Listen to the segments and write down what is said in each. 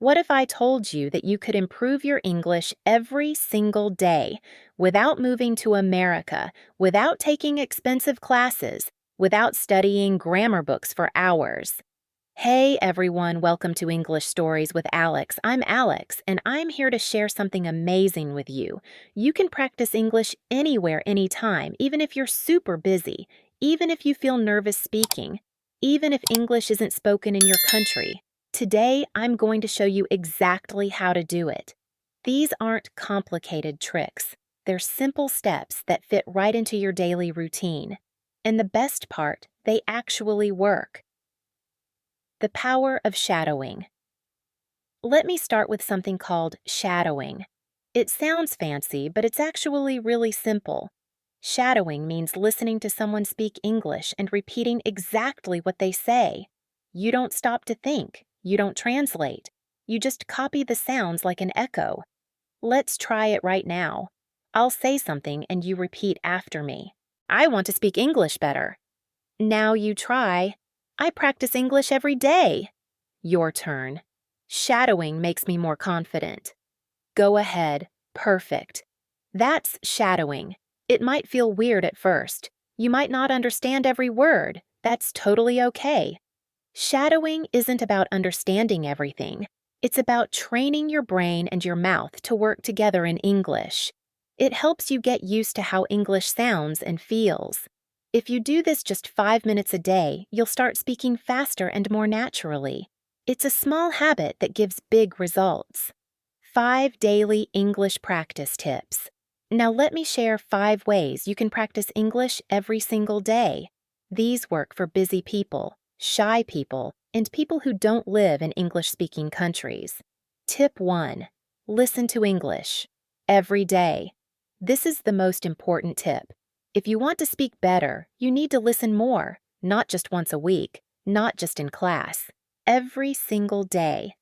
What if I told you that you could improve your English every single day without moving to America, without taking expensive classes, without studying grammar books for hours? Hey everyone, welcome to English Stories with Alex. I'm Alex, and I'm here to share something amazing with you. You can practice English anywhere, anytime, even if you're super busy, even if you feel nervous speaking, even if English isn't spoken in your country. Today, I'm going to show you exactly how to do it. These aren't complicated tricks. They're simple steps that fit right into your daily routine. And the best part, they actually work. The power of shadowing. Let me start with something called shadowing. It sounds fancy, but it's actually really simple. Shadowing means listening to someone speak English and repeating exactly what they say. You don't stop to think. You don't translate. You just copy the sounds like an echo. Let's try it right now. I'll say something and you repeat after me. I want to speak English better. Now you try. I practice English every day. Your turn. Shadowing makes me more confident. Go ahead. Perfect. That's shadowing. It might feel weird at first. You might not understand every word. That's totally okay. Shadowing isn't about understanding everything. It's about training your brain and your mouth to work together in English. It helps you get used to how English sounds and feels. If you do this just 5 minutes a day, you'll start speaking faster and more naturally. It's a small habit that gives big results. 5 daily English practice tips. Now let me share 5 ways you can practice English every single day. These work for busy people, shy people, and people who don't live in English-speaking countries. Tip 1. Listen to English. Every day. This is the most important tip. If you want to speak better, you need to listen more, not just once a week, not just in class. Every single day.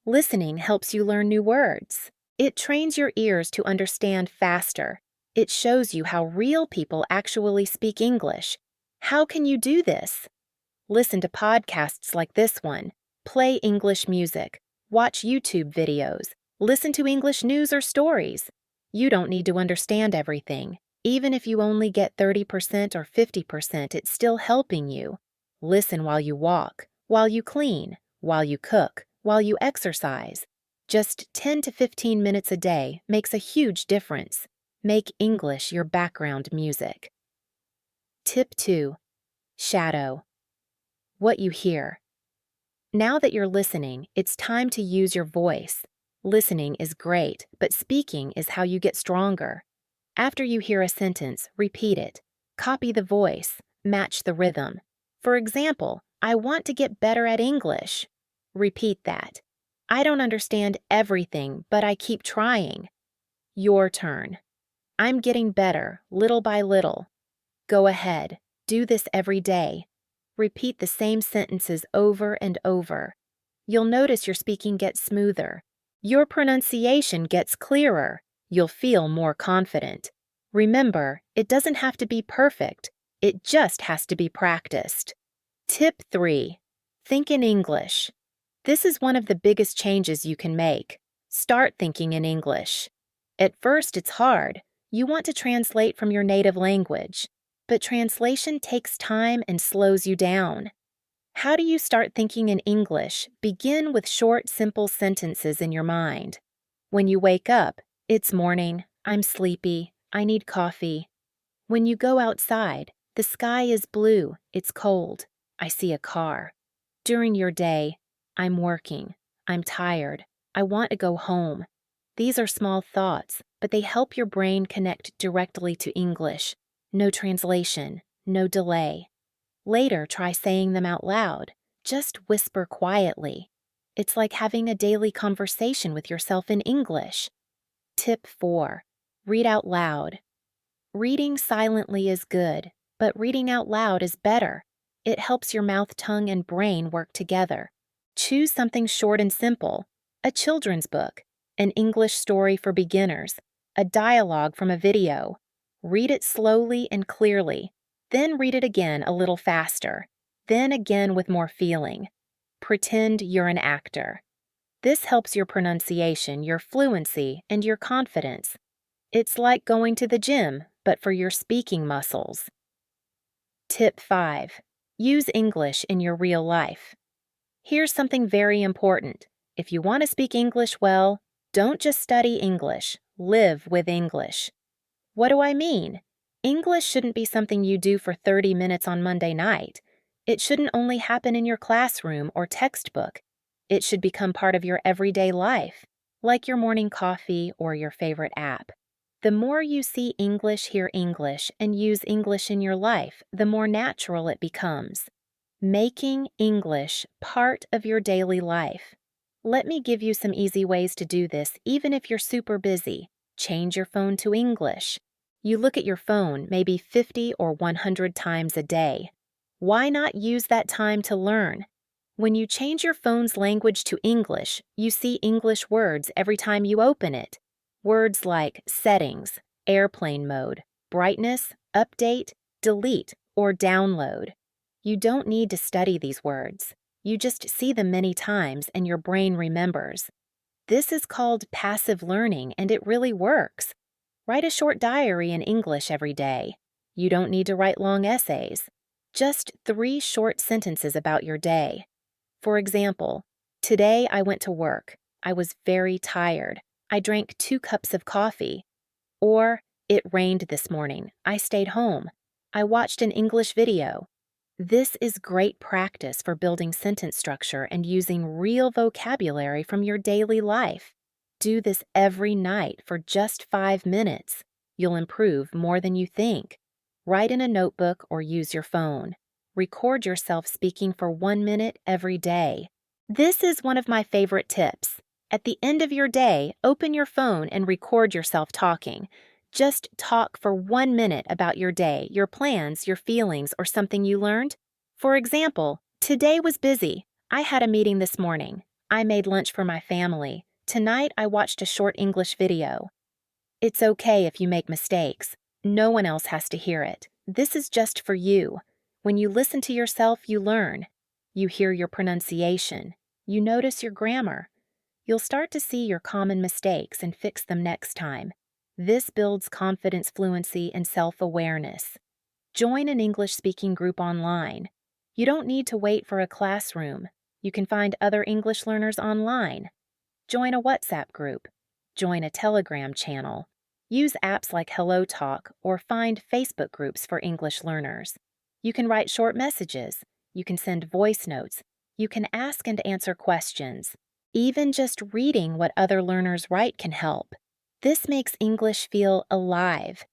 Listening helps you learn new words. It trains your ears to understand faster. It shows you how real people actually speak English. How can you do this? Listen to podcasts like this one. Play English music. Watch YouTube videos. Listen to English news or stories. You don't need to understand everything. Even if you only get 30% or 50%, it's still helping you. Listen while you walk, while you clean, while you cook, while you exercise. Just 10 to 15 minutes a day makes a huge difference. Make English your background music. Tip 2. Shadow. What you hear. Now that you're listening, it's time to use your voice. Listening is great, but speaking is how you get stronger. After you hear a sentence, repeat it. Copy the voice. Match the rhythm. For example, I want to get better at English. Repeat that. I don't understand everything, but I keep trying. Your turn. I'm getting better, little by little. Go ahead. Do this every day. Repeat the same sentences over and over. You'll notice your speaking gets smoother. Your pronunciation gets clearer. You'll feel more confident. Remember, it doesn't have to be perfect. It just has to be practiced. Tip 3. Think in English. This is one of the biggest changes you can make. Start thinking in English. At first, it's hard. You want to translate from your native language. But translation takes time and slows you down. How do you start thinking in English? Begin with short, simple sentences in your mind. When you wake up, it's morning, I'm sleepy, I need coffee. When you go outside, the sky is blue, it's cold, I see a car. During your day, I'm working, I'm tired, I want to go home. These are small thoughts, but they help your brain connect directly to English. No translation, no delay. Later, try saying them out loud. Just whisper quietly. It's like having a daily conversation with yourself in English. Tip 4. Read out loud. Reading silently is good, but reading out loud is better. It helps your mouth, tongue, and brain work together. Choose something short and simple. A children's book, an English story for beginners, a dialogue from a video. Read it slowly and clearly. Then read it again a little faster. Then again with more feeling. Pretend you're an actor. This helps your pronunciation, your fluency, and your confidence. It's like going to the gym, but for your speaking muscles. Tip 5. Use English in your real life. Here's something very important. If you want to speak English well, don't just study English, live with English. What do I mean? English shouldn't be something you do for 30 minutes on Monday night. It shouldn't only happen in your classroom or textbook. It should become part of your everyday life, like your morning coffee or your favorite app. The more you see English, hear English, and use English in your life, the more natural it becomes. Making English part of your daily life. Let me give you some easy ways to do this even if you're super busy. Change your phone to English. You look at your phone maybe 50 or 100 times a day. Why not use that time to learn? When you change your phone's language to English, you see English words every time you open it. Words like settings, airplane mode, brightness, update, delete, or download. You don't need to study these words. You just see them many times and your brain remembers. This is called passive learning, and it really works. Write a short diary in English every day. You don't need to write long essays. Just 3 short sentences about your day. For example, today I went to work. I was very tired. I drank 2 cups of coffee. Or, it rained this morning. I stayed home. I watched an English video. This is great practice for building sentence structure and using real vocabulary from your daily life. Do this every night for just 5 minutes. You'll improve more than you think. Write in a notebook or use your phone. Record yourself speaking for 1 minute every day. This is one of my favorite tips. At the end of your day, open your phone and record yourself talking. Just talk for 1 minute about your day, your plans, your feelings, or something you learned. For example, today was busy. I had a meeting this morning. I made lunch for my family. Tonight I watched a short English video. It's okay if you make mistakes. No one else has to hear it. This is just for you. When you listen to yourself, you learn. You hear your pronunciation. You notice your grammar. You'll start to see your common mistakes and fix them next time. This builds confidence, fluency, and self-awareness. Join an English-speaking group online. You don't need to wait for a classroom. You can find other English learners online. Join a WhatsApp group. Join a Telegram channel. Use apps like HelloTalk or find Facebook groups for English learners. You can write short messages. You can send voice notes. You can ask and answer questions. Even just reading what other learners write can help. This makes English feel alive.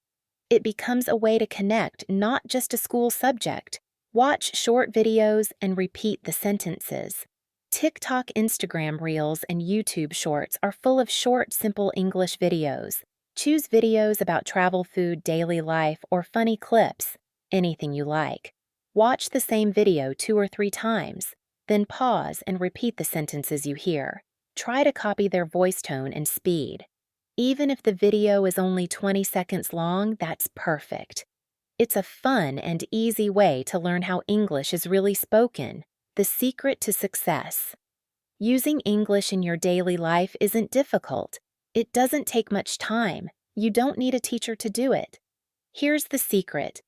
It becomes a way to connect, not just a school subject. Watch short videos and repeat the sentences. TikTok, Instagram Reels, and YouTube Shorts are full of short, simple English videos. Choose videos about travel, food, daily life, or funny clips, anything you like. Watch the same video 2 or 3 times, then pause and repeat the sentences you hear. Try to copy their voice tone and speed. Even if the video is only 20 seconds long, that's perfect. It's a fun and easy way to learn how English is really spoken. The secret to success. Using English in your daily life isn't difficult. It doesn't take much time. You don't need a teacher to do it. Here's the secret.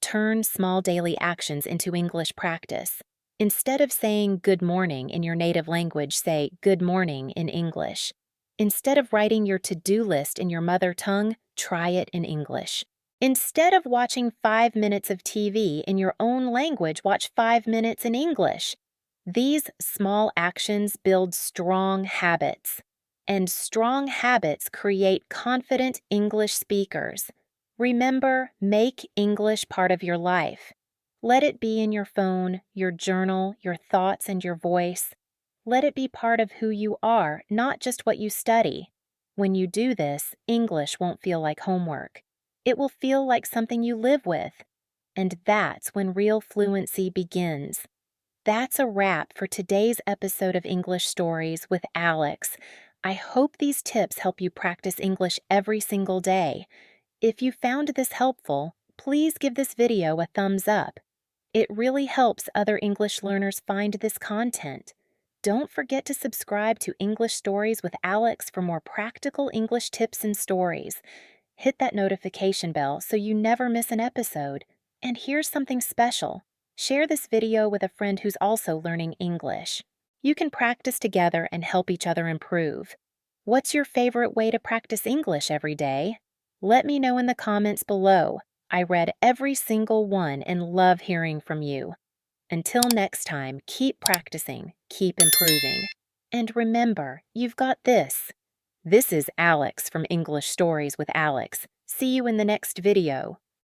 Turn small daily actions into English practice. Instead of saying good morning in your native language, say good morning in English. Instead of writing your to-do list in your mother tongue, try it in English. Instead of watching 5 minutes of TV in your own language, watch 5 minutes in English. These small actions build strong habits, and strong habits create confident English speakers. Remember, make English part of your life. Let it be in your phone, your journal, your thoughts, and your voice. Let it be part of who you are, not just what you study. When you do this, English won't feel like homework. It will feel like something you live with. And that's when real fluency begins. That's a wrap for today's episode of English Stories with Alex. I hope these tips help you practice English every single day. If you found this helpful, please give this video a thumbs up. It really helps other English learners find this content. Don't forget to subscribe to English Stories with Alex for more practical English tips and stories. Hit that notification bell so you never miss an episode. And here's something special. Share this video with a friend who's also learning English. You can practice together and help each other improve. What's your favorite way to practice English every day? Let me know in the comments below. I read every single one and love hearing from you. Until next time, keep practicing, keep improving. And remember, you've got this. This is Alex from English Stories with Alex. See you in the next video.